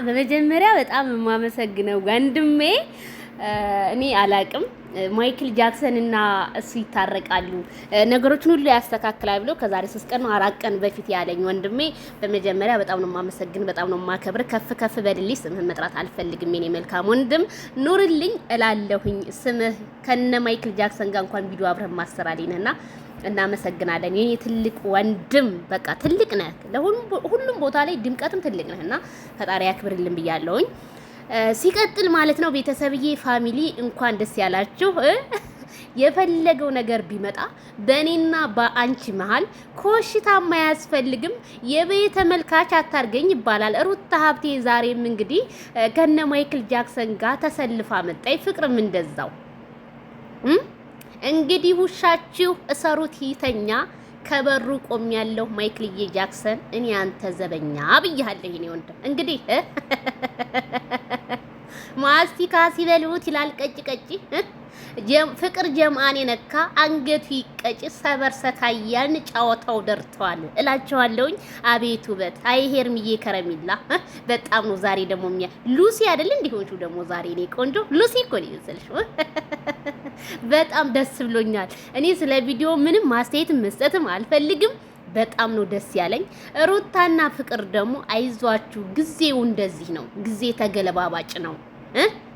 በመጀመሪያ በጣም የማመሰግነው ወንድሜ እኔ አላቅም ማይክል ጃክሰን እና እሱ ይታረቃሉ ነገሮችን ሁሉ ያስተካክላል ብሎ ከዛሬ 3 ቀን ነው 4 ቀን በፊት ያለኝ ወንድሜ በመጀመሪያ በጣም ነው የማመሰግን፣ በጣም ነው የማከብር። ከፍ በልልኝ። ስምህን መጥራት አልፈልግም የኔ መልካም ወንድም፣ ኑርልኝ እላለሁኝ። ስምህ ከነ ማይክል ጃክሰን ጋር እንኳን ቪዲዮ አብረን ማሰራሊነና እናመሰግናለን የኔ ትልቅ ወንድም። በቃ ትልቅ ነህ፣ ለሁሉም ቦታ ላይ ድምቀትም ትልቅ ነህና ፈጣሪ ያክብርልን ብያለሁኝ። ሲቀጥል ማለት ነው ቤተሰብዬ ፋሚሊ እንኳን ደስ ያላችሁ። የፈለገው ነገር ቢመጣ በእኔና በአንቺ መሀል ኮሽታም አያስፈልግም። የቤተ ተመልካች አታርገኝ ይባላል። ሩታ ሀብቴ ዛሬም እንግዲህ ከነ ማይክል ጃክሰን ጋር ተሰልፋ መጣይ። ፍቅርም እንደዛው እንግዲህ ውሻችሁ እሰሩት ይተኛ ከበሩ ቆም ያለው ማይክልዬ ጃክሰን እኔ አንተ ዘበኛ ብያለሁ። ይሄ ወንድም እንግዲህ ማስቲካ ሲበሉት ይላል ቀጭ ፍቅር ጀማኔ ነካ አንገቱ ይቀጭ ሰበር ሰካያን ጫወታው ደርቷል እላቸዋለሁኝ። አቤት ውበት! አይ ሄርሚዬ ከረሚላ በጣም ነው ዛሬ ደግሞ ሉሲ አይደል እንዲሆንሹ ደግሞ ዛሬ እኔ ቆንጆ ሉሲ እኮ ነው ይመስልሽ። በጣም ደስ ብሎኛል። እኔ ስለ ቪዲዮ ምንም ማስተያየት መስጠትም አልፈልግም። በጣም ነው ደስ ያለኝ። ሩታና ፍቅር ደግሞ አይዟችሁ፣ ጊዜው እንደዚህ ነው። ጊዜ ተገለባባጭ ነው።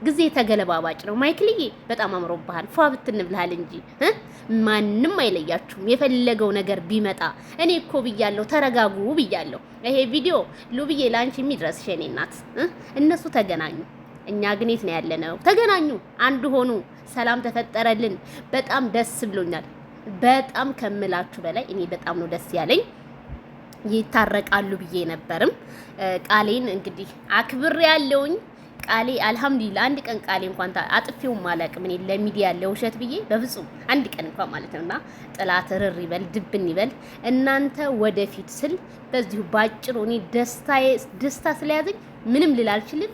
ጊዜ ተገለባባጭ ነው። ማይክልዬ በጣም አምሮብሃል፣ ፏ ብትንብልሃል እንጂ ማንም አይለያችሁም። የፈለገው ነገር ቢመጣ እኔ እኮ ብያለሁ፣ ተረጋጉ ብያለሁ። ይሄ ቪዲዮ ሉብዬ ላንቺ የሚድረስሽ የኔ እናት። እነሱ ተገናኙ፣ እኛ ግን የት ነው ያለነው? ተገናኙ፣ አንድ ሆኑ፣ ሰላም ተፈጠረልን። በጣም ደስ ብሎኛል። በጣም ከምላችሁ በላይ እኔ በጣም ነው ደስ ያለኝ። ይታረቃሉ ብዬ ነበርም ቃሌን እንግዲህ አክብሬ ያለውኝ ቃሌ አልሐምዱሊላህ። አንድ ቀን ቃሌ እንኳን አጥፌው ማለቅም እኔ ለሚዲያ ለውሸት ብዬ በፍጹም አንድ ቀን እንኳን ማለት ነውና ጥላት ርር ይበል ድብን ይበል። እናንተ ወደፊት ስል በዚሁ ባጭሩ እኔ ደስታ ስለያዘኝ ምንም ልል አልችልም።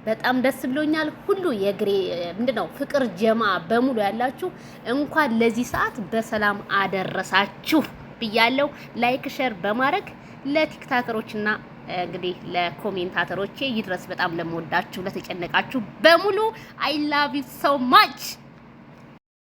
በጣም ደስ ብሎኛል። ሁሉ የግሬ ምንድነው ፍቅር ጀማ በሙሉ ያላችሁ እንኳን ለዚህ ሰዓት በሰላም አደረሳችሁ ብያለሁ። ላይክ ሼር በማድረግ ለቲክታከሮችና እንግዲህ ለኮሜንታተሮቼ ይድረስ። በጣም ለምወዳችሁ ለተጨነቃችሁ በሙሉ አይ ላቭ ዩ ሶ ማች